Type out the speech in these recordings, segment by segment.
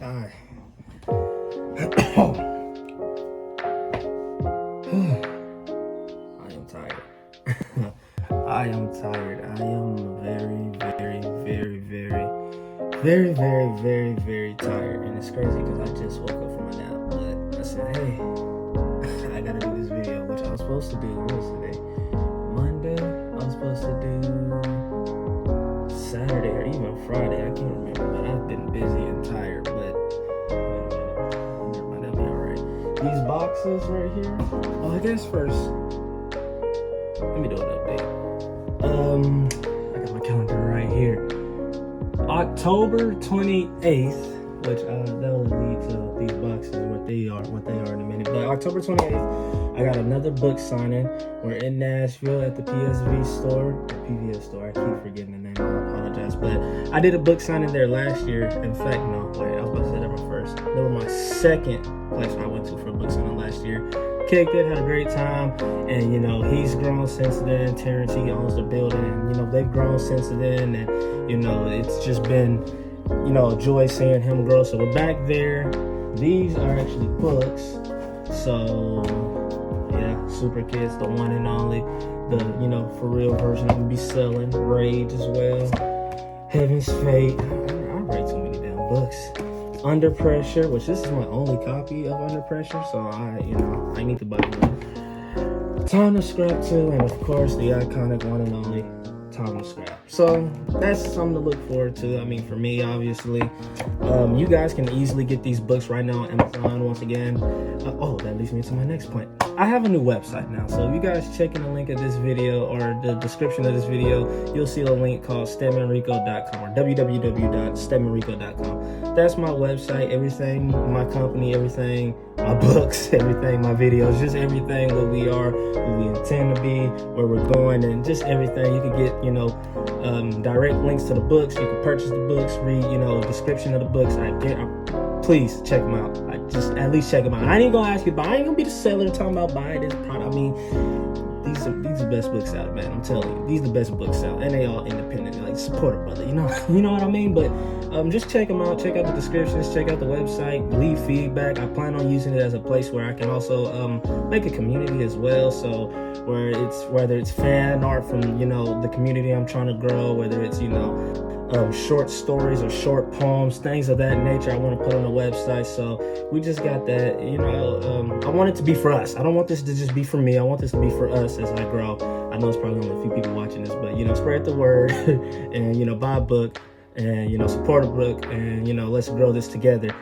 Hi. I am tired. I am tired. I am very tired. And it's crazy because I just woke up from a nap. But I said, hey, I gotta do this video, which I was supposed to do. What was today? Monday? I was supposed to do Saturday or even Friday. I can't remember. But I've been busy and tired. But never mind, that'll be alright. These boxes right here. Oh, I guess first, let me do an update. I got my calendar right here. October 28th, which that will lead to these boxes, what they are in a minute. But October 28th, I got another book signing. We're in Nashville at the PSV store, or PVS store. I keep forgetting the name. I apologize. But I did a book signing there last year. In fact, no, wait, I was about to say that one first. They were my second place I went to for a book signing last year. Kicked it, had a great time, and he's grown since then. Terrence, he owns the building, and they've grown since then, and it's just been a joy seeing him grow. So we're back there. These are actually books, so yeah, Super Kids, the one and only, the for real version I'm gonna be selling. Rage as well, Heaven's Fate. I write too many damn books. Under Pressure, which this is my only copy of Under Pressure, so I need to buy one. Time to Scrap 2, and of course the iconic one and only Time to Scrap. So that's something to look forward to. I mean, for me, obviously. You guys can easily get these books right now on Amazon. Once again, that leads me to my next point. I have a new website now, so if you guys check in the link of this video or the description of this video, you'll see a link called StemandRico.com or www.StemandRico.com. That's my website. Everything, my company, everything, my books, everything, my videos, just everything, what we are, what we intend to be, where we're going, and just everything. You can get, direct links to the books. You can purchase the books, read, the description of the books. Please check them out. At least check them out. I ain't gonna ask you to buy. I ain't gonna be the seller talking about buying this product. I mean, these are the best books out, man. I'm telling you, these are the best books out, and they all independent. Like, support a brother. You know what I mean. But just check them out. Check out the descriptions. Check out the website. Leave feedback. I plan on using it as a place where I can also make a community as well. So whether it's fan art from the community I'm trying to grow, whether it's short stories or short poems, things of that nature I want to put on the website. So we just got that, I want it to be for us. I don't want this to just be for me. I want this to be for us as I grow. I know it's probably only a few people watching this, but spread the word and buy a book and support a book, and let's grow this together.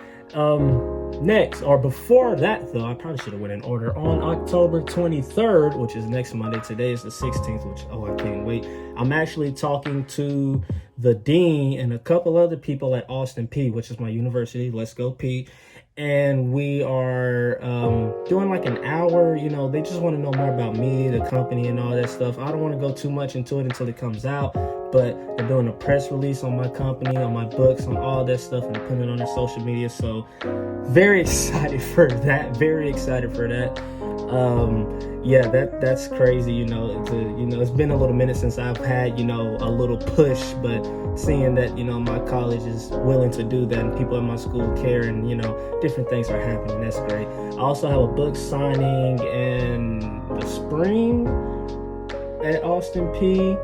Next, or before that though, I probably should have went in order. On October 23rd, which is next Monday, today is the 16th, which I can't wait. I'm actually talking to the dean and a couple other people at Austin Peay, which is my university. Let's go Peay. And we are doing like an hour. They just want to know more about me, the company, and all that stuff. I don't want to go too much into it until it comes out, but they're doing a press release on my company, on my books, on all that stuff, and putting it on their social media. So very excited for that. Yeah, that's crazy. It's been a little minute since I've had a little push, but seeing that my college is willing to do that, and people at my school care, and different things are happening, that's great. I also have a book signing in the spring at Austin Peay.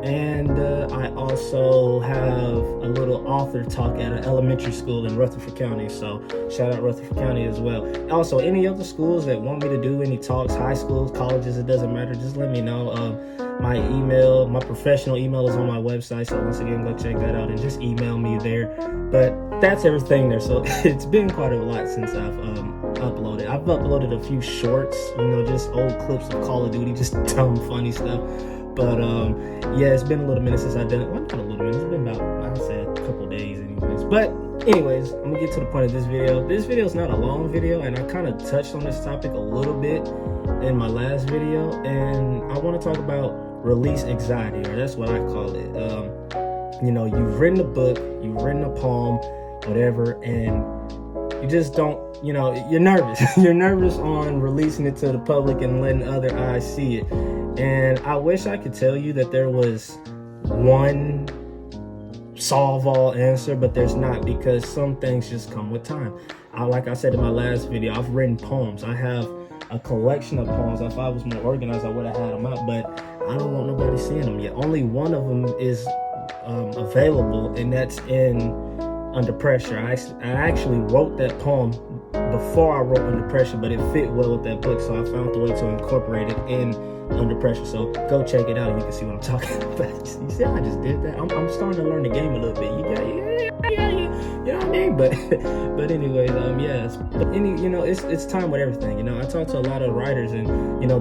And I also have a little author talk at an elementary school in Rutherford County. So shout out Rutherford County as well. Also, any other schools that want me to do any talks, high schools, colleges, it doesn't matter. Just let me know. My professional email is on my website. So once again, go check that out and just email me there. But that's everything there. So it's been quite a lot since I've uploaded. I've uploaded a few shorts, just old clips of Call of Duty, just dumb, funny stuff. But yeah, it's been a little minute since I did it. Well, not a little minute. It's been about, I'd say, a couple days anyways. But anyways, I'm gonna get to the point of this video. This video is not a long video, and I kind of touched on this topic a little bit in my last video, and I want to talk about release anxiety, or that's what I call it. You've written a book, you've written a poem, whatever, and you just don't, you're nervous. You're nervous on releasing it to the public and letting other eyes see it. And I wish I could tell you that there was one solve all answer, but there's not, because some things just come with time. Like I said in my last video, I've written poems. I have a collection of poems. If I was more organized, I would have had them out, but I don't want nobody seeing them yet. Only one of them is available, and that's in Under Pressure. I actually wrote that poem before I wrote Under Pressure, but it fit well with that book, so I found the way to incorporate it in Under Pressure. So go check it out and you can see what I'm talking about. You see how I just did that? I'm starting to learn the game a little bit. You know what I mean? But anyways, yes. But it's time with everything. I talk to a lot of writers, and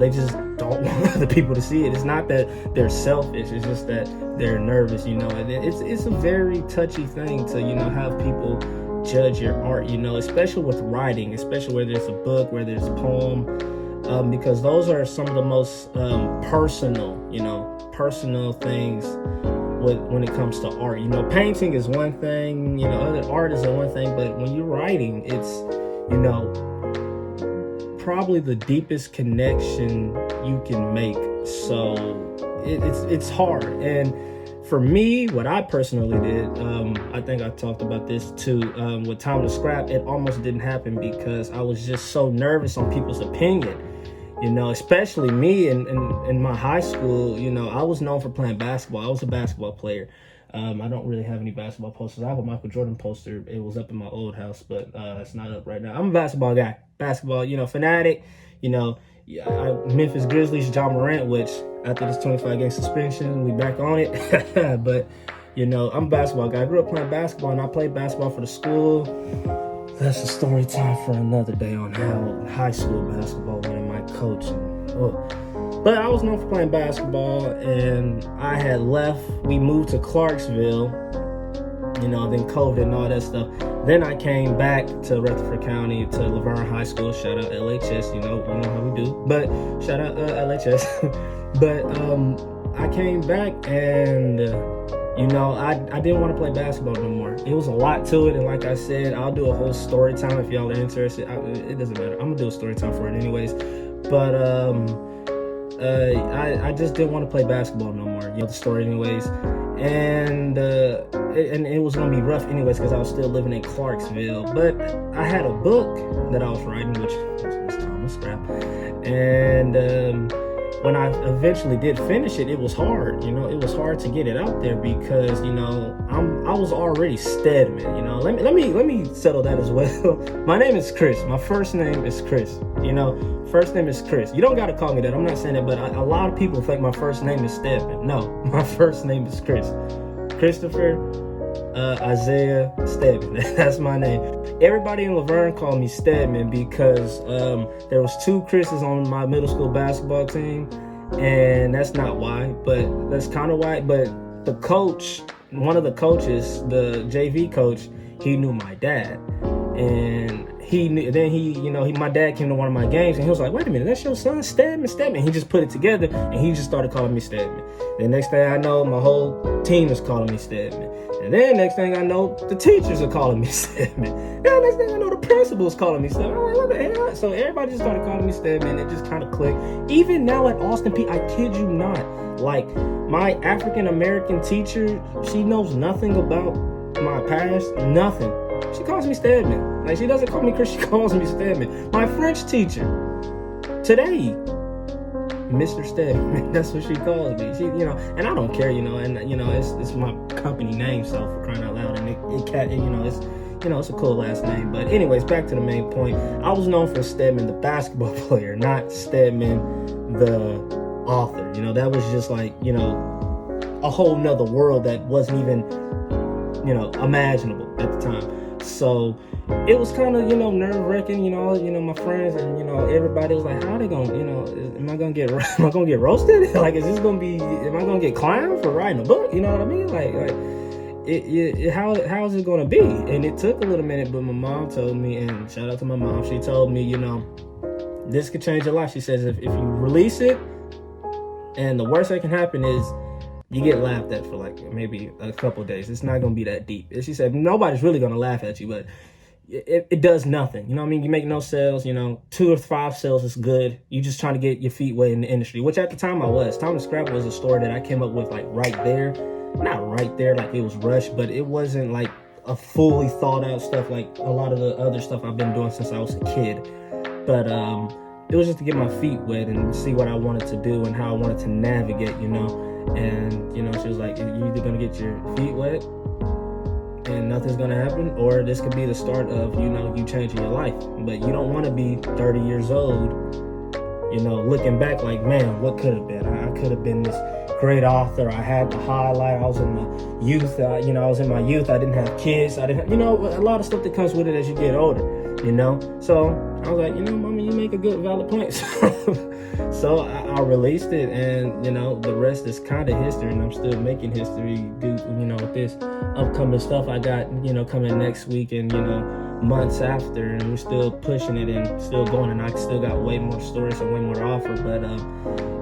they just don't want other people to see it. It's not that they're selfish. It's just that they're nervous. And it's a very touchy thing to have people judge your art. Especially with writing, especially whether it's a book, whether it's a poem. Because those are some of the most personal things when it comes to art. Painting is one thing, other art is one thing, but when you're writing, it's, probably the deepest connection you can make. So it's hard. And for me, what I personally did, I think I talked about this too, with Time to Scrap, it almost didn't happen because I was just so nervous on people's opinion. Especially me in my high school, I was known for playing basketball. I was a basketball player. I don't really have any basketball posters. I have a Michael Jordan poster. It was up in my old house, but it's not up right now. I'm a basketball guy. Basketball, fanatic. Memphis Grizzlies, Ja Morant, which after this 25-game suspension, we back on it. But, I'm a basketball guy. I grew up playing basketball, and I played basketball for the school. That's a story time for another day on how high school basketball went and my coach. But I was known for playing basketball, and I had left. We moved to Clarksville, then COVID and all that stuff. Then I came back to Rutherford County, to Laverne High School. Shout out LHS, you know how we do. But shout out LHS. But I came back, and I didn't want to play basketball no more. It was a lot to it, and like I said, I'll do a whole story time if y'all are interested. It doesn't matter. I'm gonna do a story time for it anyways. But I just didn't want to play basketball no more. The story anyways. And it was gonna be rough anyways because I was still living in Clarksville. But I had a book that I was writing, which was Time to Scrap, and when I eventually did finish it, it was hard. It was hard to get it out there because I was already Stedman. Let me settle that as well. My name is Chris. My first name is Chris. First name is Chris. You don't gotta call me that. I'm not saying that, but a lot of people think my first name is Stedman. No, my first name is Chris. Christopher Isaiah Stedman. That's my name. Everybody in Laverne called me Stedman because there was 2 Chris's on my middle school basketball team, and that's not why, but that's kind of why. But the coach, one of the coaches, the JV coach, he knew my dad, and my dad came to one of my games, and he was like, "Wait a minute, that's your son, Stedman." He just put it together, and he just started calling me Stedman. The next thing I know, my whole team is calling me Stedman. And then next thing I know, the teachers are calling me Stedman. And next thing I know, the principal is calling me Stedman. I'm like, what the hell? So everybody just started calling me Stedman. It just kind of clicked. Even now at Austin Peay, I kid you not, like my African American teacher, she knows nothing about my past, nothing. She calls me Stedman. Like, she doesn't call me Chris, she calls me Stedman. My French teacher, today, Mr. Stedman, that's what she calls me. She, and I don't care, and it's my company name, so for crying out loud, and it's a cool last name. But anyways, back to the main point. I was known for Stedman, the basketball player, not Stedman, the author. That was just like, a whole nother world that wasn't even, imaginable at the time. So it was kind of, nerve-wracking, my friends and, everybody was like, how are they going to, am I going to get roasted? Like, am I going to get clowned for writing a book? You know what I mean? How is it going to be? And it took a little minute, but my mom told me, and shout out to my mom, she told me, this could change your life. She says, if you release it, and the worst that can happen is you get laughed at for like maybe a couple days. It's not going to be that deep. She said, nobody's really going to laugh at you, but it does nothing. You know what I mean? You make no sales, 2 or 5 sales is good. You just trying to get your feet wet in the industry, which at the time I was. Time to Scrap was a story that I came up with like right there. not right there, like it was rushed, but it wasn't like a fully thought out stuff like a lot of the other stuff I've been doing since I was a kid. But it was just to get my feet wet and see what I wanted to do and how I wanted to navigate, you know. And, you know, she was like, you're either going to get your feet wet and nothing's going to happen, or this could be the start of, you know, you changing your life. But you don't want to be 30 years old, you know, looking back like, man, what could have been? I could have been this great author. I had the highlight. I was in my youth. You know, I was in my youth. I didn't have kids. I didn't, you know, a lot of stuff that comes with it as you get older, you know. So I was like, you know, Mama, you make a good, valid point. So I released it, and, you know, the rest is kind of history, and I'm still making history, you know, with this upcoming stuff I got, you know, coming next week and, you know, months after, and we're still pushing it and still going, and I still got way more stories and way more to offer. But,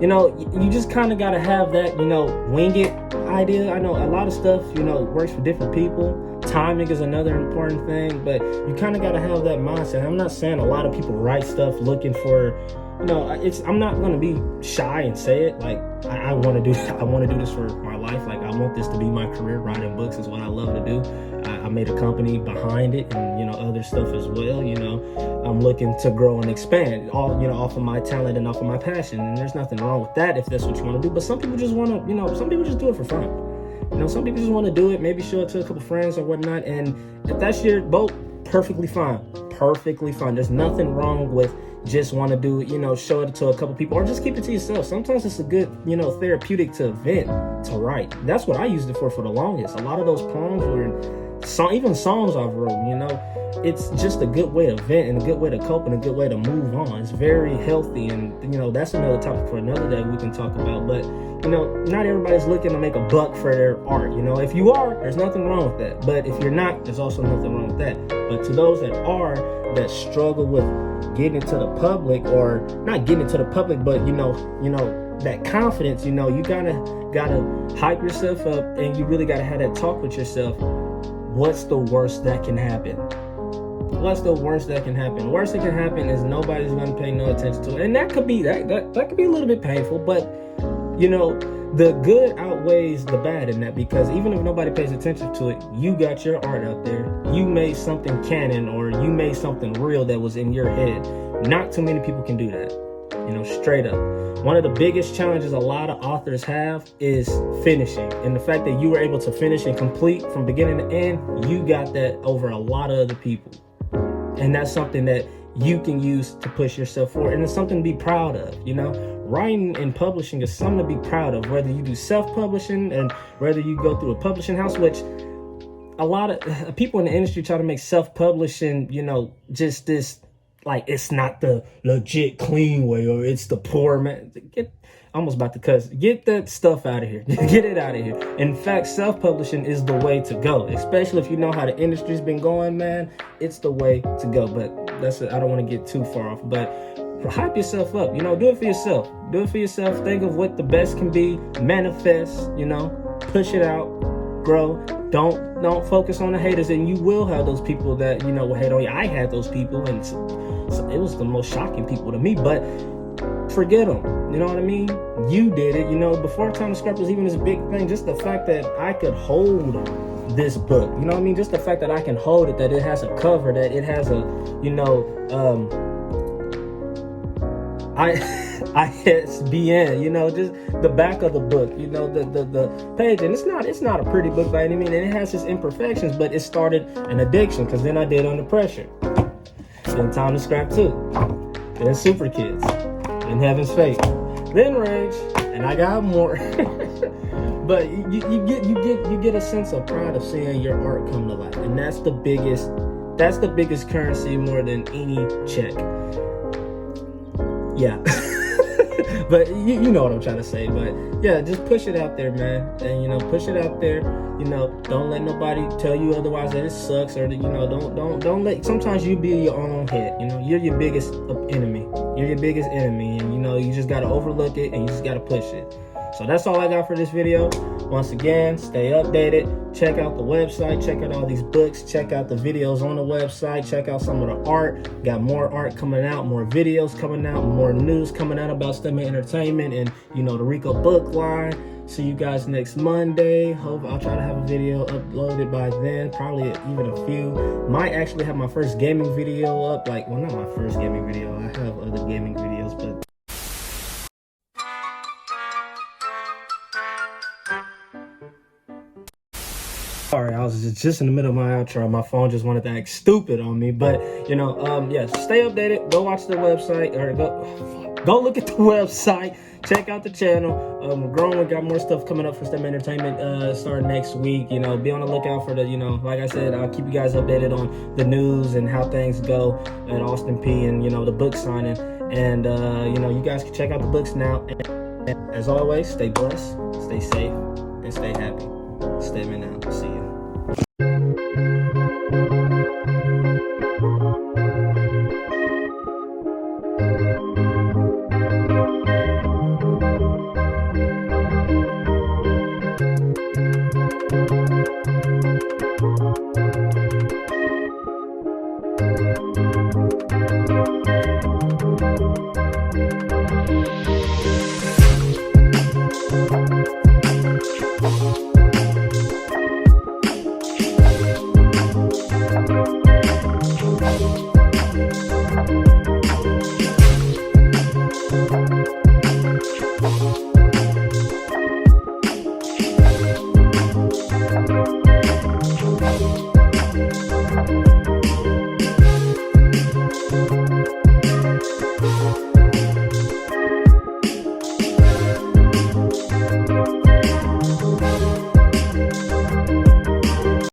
you know, you just kind of got to have that, you know, wing it idea. I know a lot of stuff, you know, works for different people. Timing is another important thing, but you kind of got to have that mindset. I'm not saying a lot of people write stuff looking for, you know, I'm not going to be shy and say it. Like, I want to do this for my life. Like, I want this to be my career. Writing books is what I love to do. I made a company behind it, and, you know, other stuff as well. You know, I'm looking to grow and expand all, you know, off of my talent and off of my passion. And there's nothing wrong with that if that's what you want to do. But some people just want to, you know, some people just do it for fun. You know, some people just want to do it, maybe show it to a couple friends or whatnot. And if that's your boat, perfectly fine. Perfectly fine. There's nothing wrong with just want to do, you know, show it to a couple people, or just keep it to yourself. Sometimes it's a good, you know, therapeutic to vent, to write. That's what I used it for the longest. A lot of those poems were even songs I've wrote, you know. It's just a good way to vent and a good way to cope and a good way to move on. It's very healthy, and, you know, that's another topic for another day we can talk about. But, you know, not everybody's looking to make a buck for their art. You know, if you are, there's nothing wrong with that. But if you're not, there's also nothing wrong with that. But to those that are, that struggle with getting to the public, or not getting to the public, but, you know, that confidence, you know, you gotta hype yourself up, and you really gotta have that talk with yourself. What's the worst that can happen? What's the worst that can happen? Worst that can happen is nobody's gonna pay no attention to it, and that could be that could be a little bit painful. But, you know, the good outweighs the bad in that, because even if nobody pays attention to it, you got your art out there. You made something canon, or you made something real that was in your head. Not too many people can do that, you know, straight up. One of the biggest challenges a lot of authors have is finishing. And the fact that you were able to finish and complete from beginning to end, you got that over a lot of other people. And that's something that you can use to push yourself forward. And it's something to be proud of, you know. Writing and publishing is something to be proud of, whether you do self-publishing and whether you go through a publishing house, which a lot of people in the industry try to make self-publishing, you know, just this, like, it's not the legit clean way, or it's the poor man. Almost about to cuss. Get that stuff out of here. Get it out of here. In fact, self-publishing is the way to go, especially if you know how the industry's been going, man. It's the way to go. But I don't want to get too far off. But hype yourself up. You know, do it for yourself. Do it for yourself. Think of what the best can be. Manifest. You know, push it out. Grow. Don't focus on the haters, and you will have those people that, you know, will hate on you. I had those people, and so it was the most shocking people to me. But forget them. You know what I mean? You did it. You know, before Time to Scrap was even this big thing, just the fact that I could hold this book, you know what I mean? Just the fact that I can hold it, that it has a cover, that it has a, you know, ISBN, you know, just the back of the book, you know, the page. And it's not a pretty book by any means, and it has its imperfections, but it started an addiction, because then I did Under Pressure, then Time to Scrap 2, then Super Kids, then Heaven's Fate, then Rage, and I got more. But you get a sense of pride of seeing your art come to life, and that's the biggest currency, more than any check. Yeah. But you know what I'm trying to say. But yeah, just push it out there, man. And, you know, push it out there. You know, don't let nobody tell you otherwise that it sucks, or that, you know, don't let, sometimes you be your own head. You know, you're your biggest enemy. You're your biggest enemy, and, you know, you just got to overlook it, and you just got to push it. So that's all I got for this video. Once again, stay updated. Check out the website. Check out all these books. Check out the videos on the website. Check out some of the art. Got more art coming out, more videos coming out, more news coming out about STEM Entertainment and, you know, the Rico book line. See you guys next Monday. Hope I'll try to have a video uploaded by then. Probably even a few. Might actually have my first gaming video up. Like, well, not my first gaming video. I have other gaming videos, but sorry, I was just in the middle of my outro. My phone just wanted to act stupid on me. But, you know, yeah, stay updated. Go watch the website, or go look at the website. Check out the channel. We're growing. We got more stuff coming up for STEM Entertainment starting next week. You know, be on the lookout for the, you know, like I said, I'll keep you guys updated on the news and how things go at Austin Peay and, you know, the book signing. And, you know, you guys can check out the books now. And as always, stay blessed, stay safe, and stay happy. STEM out. See you.